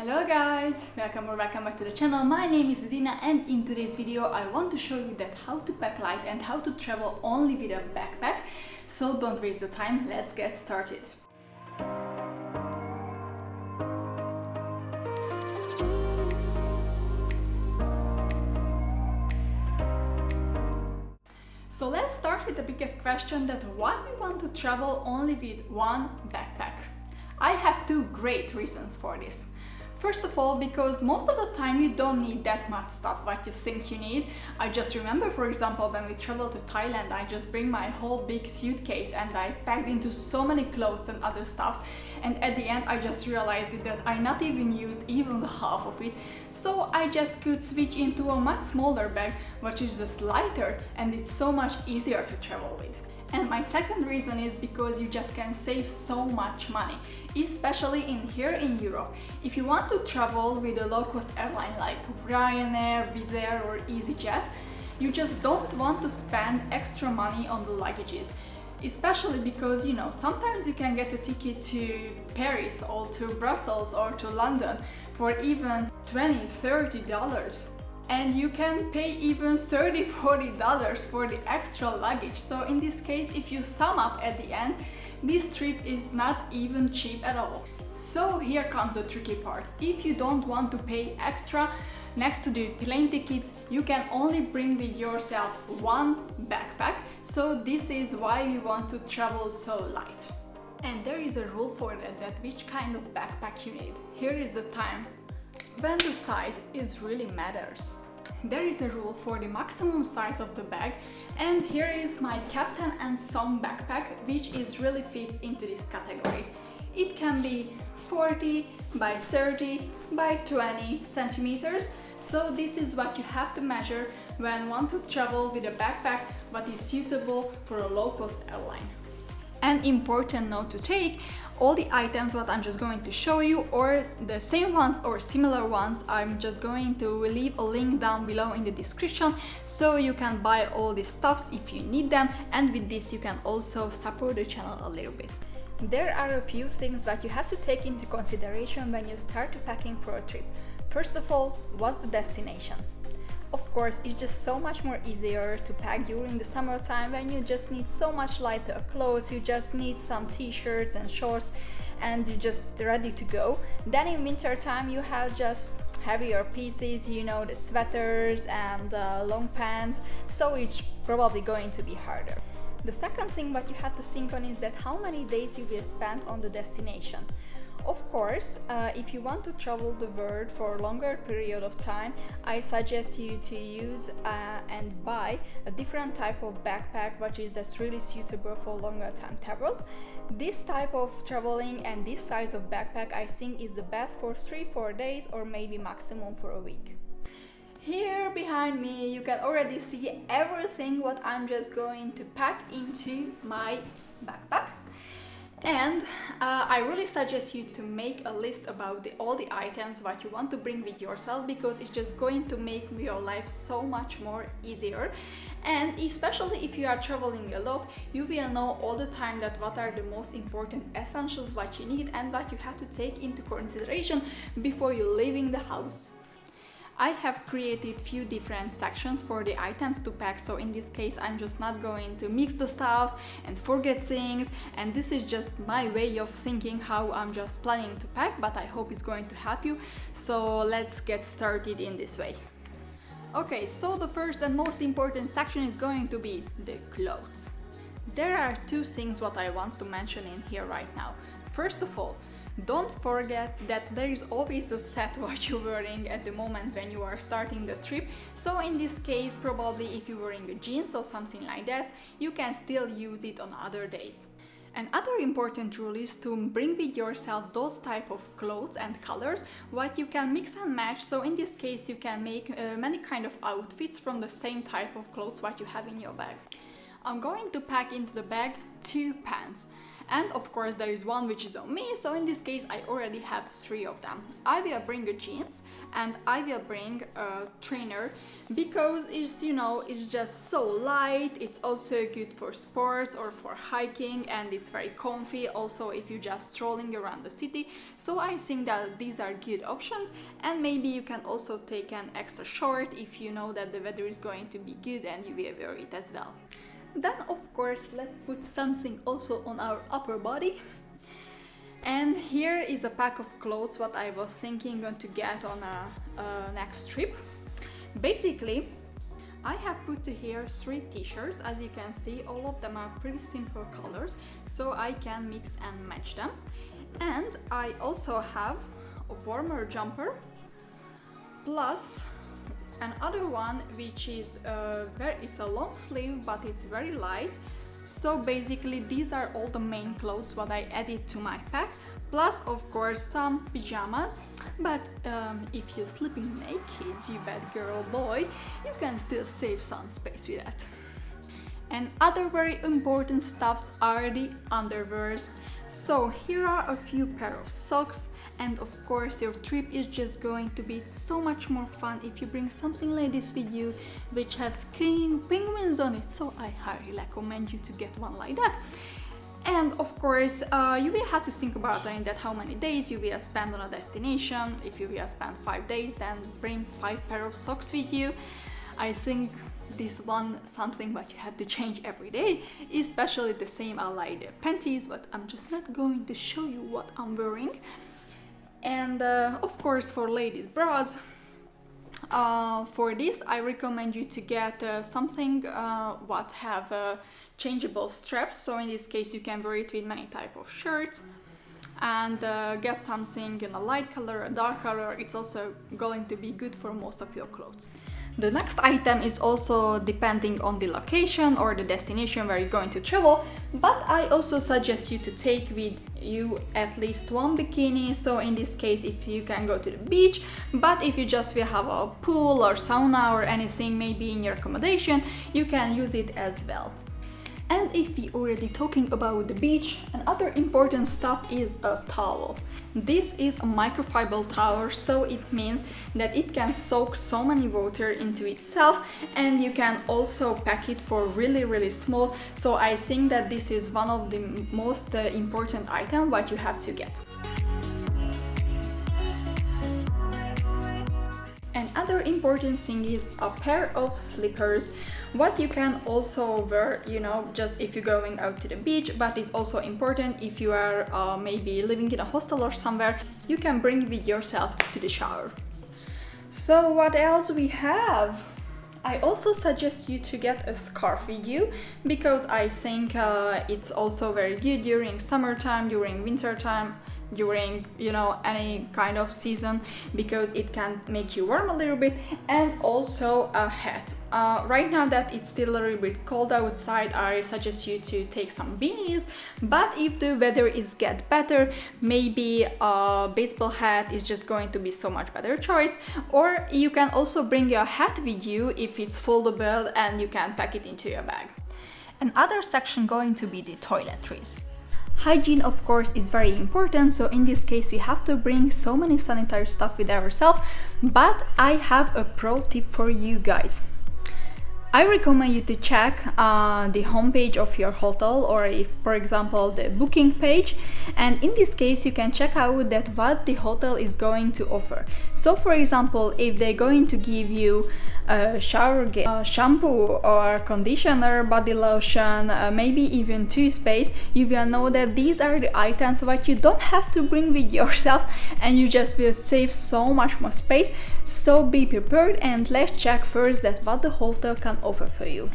Hello guys, welcome back to the channel. My name is Dina and in today's video I want to show you that how to pack light and how to travel only with a backpack. So don't waste the time, let's get started. So let's start with the biggest question, that why we want to travel only with one backpack. I have two great reasons for this. First of all, because most of the time you don't need that much stuff what you think you need. I just remember, for example, when we traveled to Thailand, I just bring my whole big suitcase and I packed into so many clothes and other stuffs, and at the end I just realized that I not even used even half of it. So I just could switch into a much smaller bag, which is just lighter, and it's so much easier to travel with. And my second reason is because you just can save so much money, especially here in Europe. If you want to travel with a low-cost airline like Ryanair, Wizz Air or EasyJet, you just don't want to spend extra money on the luggages. Especially because, sometimes you can get a ticket to Paris or to Brussels or to London for even $20–30. And you can pay even $30–40 for the extra luggage. So in this case, if you sum up at the end, this trip is not even cheap at all. So here comes the tricky part. If you don't want to pay extra, next to the plane tickets, you can only bring with yourself one backpack. So this is why we want to travel so light. And there is a rule for that which kind of backpack you need. Here is the time when the size really matters. There is a rule for the maximum size of the bag, and here is my Captain and Son backpack, which really fits into this category. It can be 40 by 30 by 20 centimeters. So this is what you have to measure when you want to travel with a backpack what is suitable for a low-cost airline. An important note to take, all the items what I'm just going to show you, or the same ones or similar ones, I'm just going to leave a link down below in the description, so you can buy all these stuffs if you need them, and with this you can also support the channel a little bit. There are a few things that you have to take into consideration when you start packing for a trip. First of all, what's the destination? Of course, it's just so much more easier to pack during the summertime when you just need so much lighter clothes, you just need some t-shirts and shorts and you're just ready to go. Then in winter time you have just heavier pieces, the sweaters and long pants, so it's probably going to be harder. The second thing what you have to think on is that how many days you will spend on the destination. Of course, if you want to travel the world for a longer period of time, I suggest you to use and buy a different type of backpack which is just really suitable for longer time travels. This type of traveling and this size of backpack I think is the best for 3–4 days or maybe maximum for a week. Here behind me you can already see everything what I'm just going to pack into my backpack. And I really suggest you to make a list about all the items what you want to bring with yourself, because it's just going to make your life so much more easier. And especially if you are traveling a lot, you will know all the time that what are the most important essentials what you need and what you have to take into consideration before you're leaving the house. I have created few different sections for the items to pack, so in this case I'm just not going to mix the stuffs and forget things, and this is just my way of thinking how I'm just planning to pack, but I hope it's going to help you. So let's get started in this way. Okay, so the first and most important section is going to be the clothes. There are two things what I want to mention in here right now. First of all, don't forget that there is always a set what you're wearing at the moment when you are starting the trip. So in this case, probably if you're wearing a jeans or something like that, you can still use it on other days. Another important rule is to bring with yourself those type of clothes and colors what you can mix and match. So in this case you can make many kind of outfits from the same type of clothes what you have in your bag. I'm going to pack into the bag 2 pants. And of course there is one which is on me, so in this case I already have 3 of them. I will bring a jeans and I will bring a trainer because it's, you know, it's just so light. It's also good for sports or for hiking, and it's very comfy also if you're just strolling around the city. So I think that these are good options, and maybe you can also take an extra short if you know that the weather is going to be good and you will wear it as well. Then of course let's put something also on our upper body. And here is a pack of clothes what I was thinking to get on a next trip. Basically, I have put here 3 t-shirts. As you can see, all of them are pretty simple colors, so I can mix and match them. And I also have a warmer jumper plus another one which is it's a long sleeve but it's very light. So basically these are all the main clothes what I added to my pack, plus of course some pajamas. But if you're sleeping naked, you bad girl boy, you can still save some space with that. And other very important stuffs are the underwears. So here are a few pair of socks, and of course your trip is just going to be so much more fun if you bring something like this with you which have skiing penguins on it, so I highly recommend you to get one like that. And of course you will have to think about that how many days you will spend on a destination. If you will spend 5 days, then bring 5 pair of socks with you. I think this one something but you have to change every day, especially the same I like the panties, but I'm just not going to show you what I'm wearing. And of course for ladies bras, for this I recommend you to get something what have changeable straps, so in this case you can wear it with many type of shirts. And get something in a light color, a dark color, it's also going to be good for most of your clothes. The next item is also depending on the location or the destination where you're going to travel, but I also suggest you to take with you at least 1 bikini. So in this case if you can go to the beach, but if you just will have a pool or sauna or anything maybe in your accommodation, you can use it as well. And if we already talking about the beach, another important stuff is a towel. This is a microfiber towel, so it means that it can soak so many water into itself, and you can also pack it for really small. So I think that this is one of the most important item what you have to get. Another important thing is a pair of slippers, what you can also wear, you know, just if you're going out to the beach, but it's also important if you are maybe living in a hostel or somewhere, you can bring with yourself to the shower. So what else we have? I also suggest you to get a scarf with you, because I think it's also very good during summertime, during winter time, during, you know, any kind of season, because it can make you warm a little bit. And also a hat. Right now that it's still a little bit cold outside, I suggest you to take some beanies, but if the weather is get better, maybe a baseball hat is just going to be so much better choice. Or you can also bring your hat with you if it's foldable and you can pack it into your bag. Another section going to be the toiletries. Hygiene of course is very important, so in this case we have to bring so many sanitary stuff with ourselves, but I have a pro tip for you guys. I recommend you to check the homepage of your hotel, or if, for example, the booking page, and in this case you can check out that what the hotel is going to offer. So for example, if they're going to give you a shower gel, shampoo or conditioner, body lotion, maybe even toothpaste, you will know that these are the items what you don't have to bring with yourself, and you just will save so much more space. So be prepared, and let's check first that what the hotel can offer for you.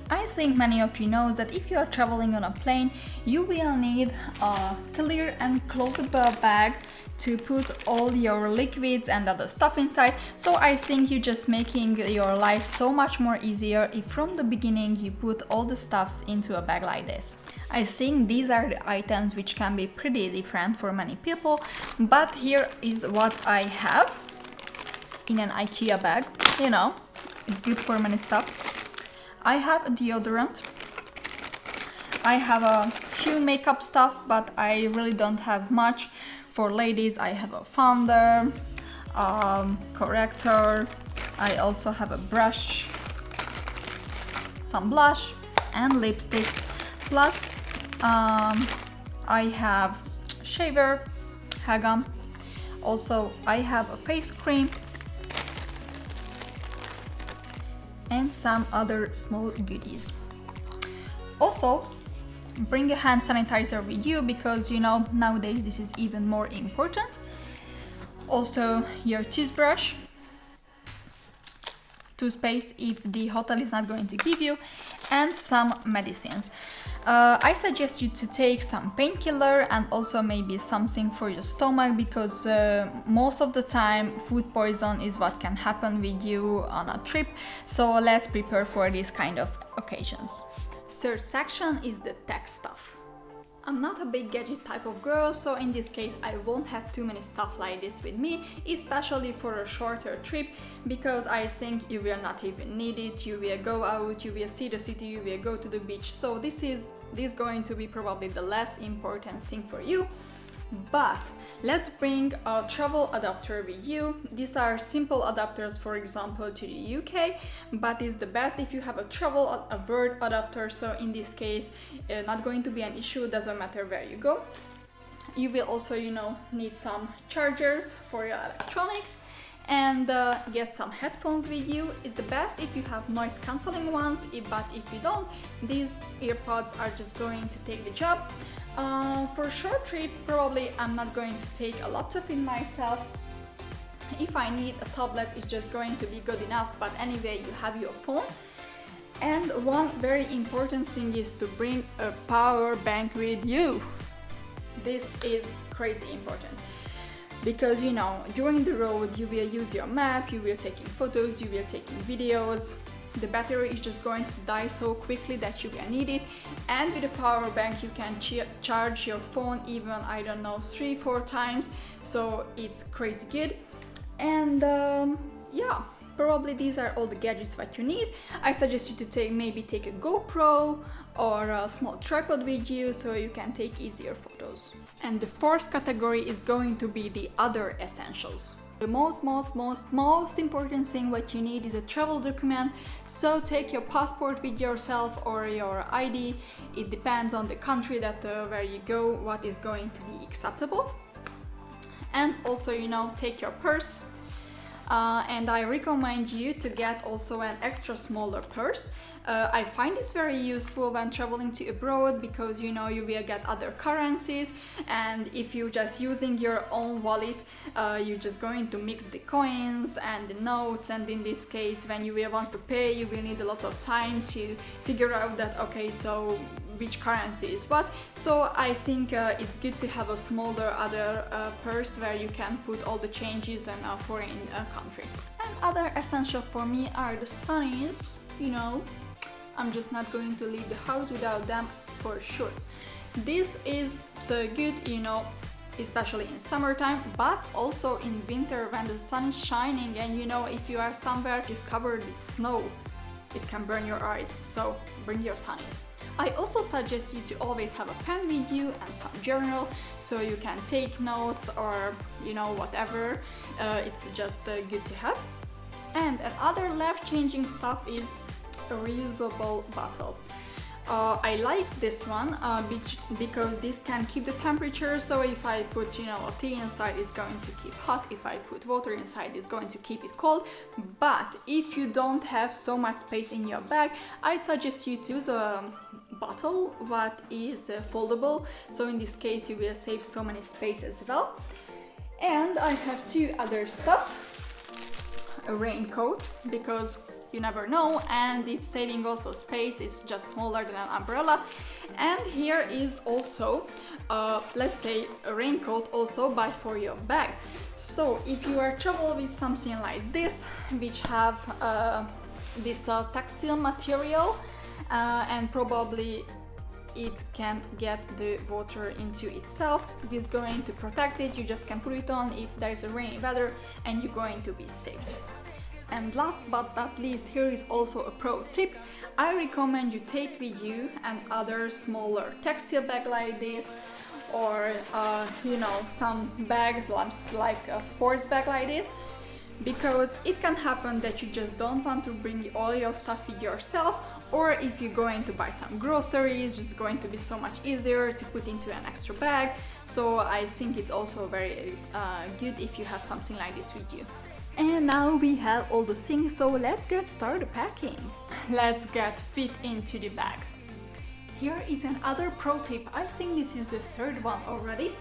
I think many of you know that if you are traveling on a plane, you will need a clear and closable bag to put all your liquids and other stuff inside. So I think you're just making your life so much more easier if from the beginning you put all the stuffs into a bag like this. I think these are the items which can be pretty different for many people, but here is what I have in an IKEA bag. You know, it's good for many stuff. I have a deodorant, I have a few makeup stuff, but I really don't have much. For ladies, I have a founder, corrector, I also have a brush, some blush and lipstick, plus I have shaver, hair gum. Also I have a face cream and some other small goodies. Also bring a hand sanitizer with you because you know nowadays this is even more important. Also your toothbrush, toothpaste if the hotel is not going to give you, and some medicines. I suggest you to take some painkiller and also maybe something for your stomach because most of the time food poison is what can happen with you on a trip, so let's prepare for these kind of occasions. Third section is the tech stuff. I'm not a big gadget type of girl, so in this case I won't have too many stuff like this with me, especially for a shorter trip, because I think you will not even need it. You will go out, you will see the city, you will go to the beach, so this is going to be probably the less important thing for you. But let's bring a travel adapter with you. These are simple adapters, for example to the UK, but it's the best if you have a word adapter, so in this case not going to be an issue, doesn't matter where you go. You will also, you know, need some chargers for your electronics and get some headphones with you. It's the best if you have noise cancelling ones, but if you don't, these earpods are just going to take the job. For a short trip, probably I'm not going to take a laptop in myself. If I need a tablet, it's just going to be good enough, but anyway, you have your phone. And one very important thing is to bring a power bank with you. This is crazy important. Because you know, during the road you will use your map, you will taking photos, you will taking videos. The battery is just going to die so quickly that you will need it, and with a power bank you can charge your phone even, I don't know, 3-4 times, so it's crazy good. And yeah, probably these are all the gadgets that you need. I suggest you to maybe take a GoPro or a small tripod with you so you can take easier photos. And the fourth category is going to be the other essentials. The most important thing what you need is a travel document, so take your passport with yourself or your ID. It depends on the country that where you go, what is going to be acceptable. And also, you know, take your purse. And I recommend you to get also an extra smaller purse. I find this very useful when traveling to abroad because you know you will get other currencies, and if you're just using your own wallet, you're just going to mix the coins and the notes, and in this case when you will want to pay you will need a lot of time to figure out that okay, so which currency is what. So I think it's good to have a smaller other purse where you can put all the changes in a foreign country. And other essential for me are the sunnies. You know, I'm just not going to leave the house without them for sure. This is so good, you know, especially in summertime, but also in winter when the sun is shining and you know, if you are somewhere just covered with snow, it can burn your eyes, so bring your sunnies. I also suggest you to always have a pen with you and some journal so you can take notes or you know, whatever. It's just good to have. And another life-changing stuff is a reusable bottle. I like this one because this can keep the temperature, so if I put, you know, a tea inside, it's going to keep hot. If I put water inside, it's going to keep it cold. But if you don't have so much space in your bag, I suggest you to use a bottle that is foldable, so in this case you will save so many space as well. And I have two other stuff. A raincoat, because you never know, and it's saving also space, it's just smaller than an umbrella. And here is also let's say a raincoat also but for your bag. So if you are traveling with something like this, which have this textile material and probably it can get the water into itself, it is going to protect it. You just can put it on if there is a rainy weather and you're going to be saved. And last but not least, here is also a pro tip. I recommend you take with you and other smaller textile bag like this, or some bags like a sports bag like this, because it can happen that you just don't want to bring all your stuff with yourself, or if you're going to buy some groceries, it's going to be so much easier to put into an extra bag. So I think it's also very good if you have something like this with you. And now we have all the things, so let's get started packing. Let's get fit into the bag. Here is another pro tip. I think this is the third one already.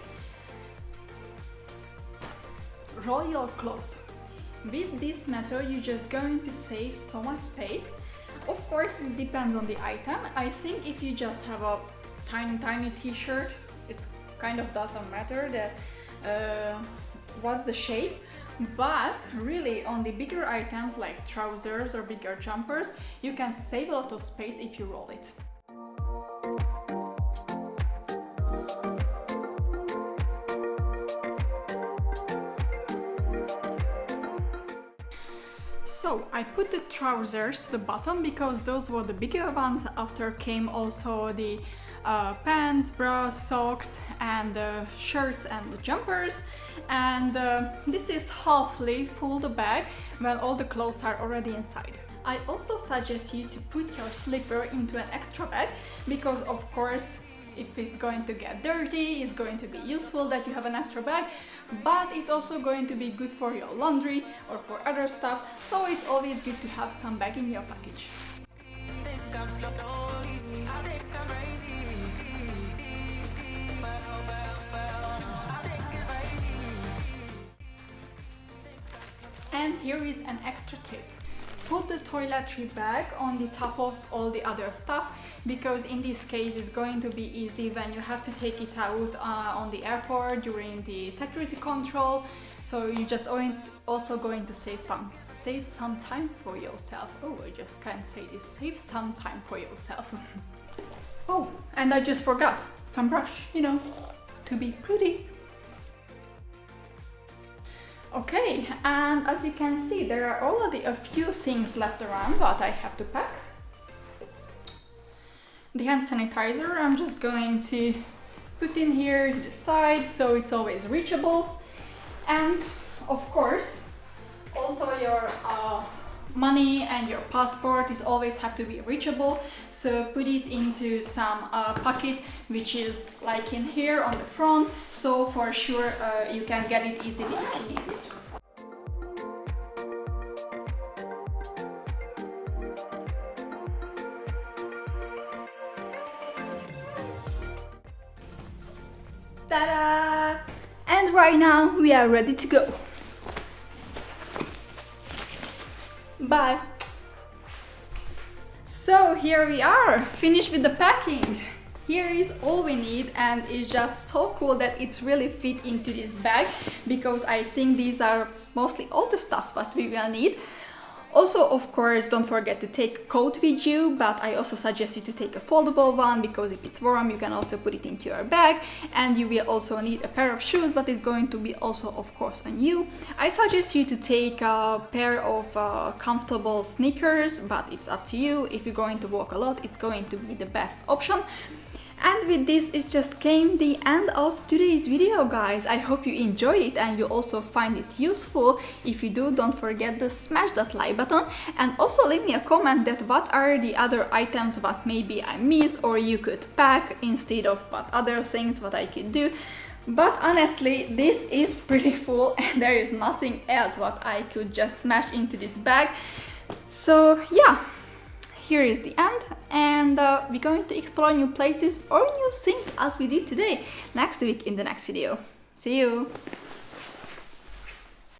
Roll your clothes. With this method, you're just going to save so much space. Of course, it depends on the item. I think if you just have a tiny t-shirt, it kind of doesn't matter that what's the shape. But really, on the bigger items like trousers or bigger jumpers, you can save a lot of space if you roll it. So I put the trousers to the bottom because those were the bigger ones. After came also the pants, bras, socks, and shirts and the jumpers. And this is halfly full the bag when all the clothes are already inside. I also suggest you to put your slipper into an extra bag because, of course, if it's going to get dirty, it's going to be useful that you have an extra bag, but it's also going to be good for your laundry or for other stuff, so it's always good to have some bag in your package. And here is an extra tip. Put the toiletry bag on the top of all the other stuff, because in this case it's going to be easy when you have to take it out on the airport during the security control. So you just also going to save some time for yourself. Oh, I just can't say this. Save some time for yourself. Oh, and I just forgot some brush, to be pretty. Okay, and as you can see, there are already a few things left around that I have to pack. The hand sanitizer I'm just going to put in here to the side so it's always reachable. And of course, also your money and your passport is always have to be reachable. So put it into some pocket which is like in here on the front. So for sure you can get it easily if you need it. Ta-da! And right now we are ready to go. Bye! So here we are, finished with the packing. Here is all we need, and it's just so cool that it's really fit into this bag, because I think these are mostly all the stuffs that we will need. Also, of course, don't forget to take a coat with you, but I also suggest you to take a foldable one, because if it's warm you can also put it into your bag. And you will also need a pair of shoes that is going to be also, of course, on you. I suggest you to take a pair of comfortable sneakers, but it's up to you. If you're going to walk a lot, it's going to be the best option. And with this, it just came the end of today's video, guys. I hope you enjoy it and you also find it useful. If you do, don't forget to smash that like button, and also leave me a comment that what are the other items that maybe I missed or you could pack instead of what other things what I could do. But honestly, this is pretty full and there is nothing else what I could just smash into this bag. So yeah, here is the end, and we're going to explore new places or new things as we did today next week in the next video. See you!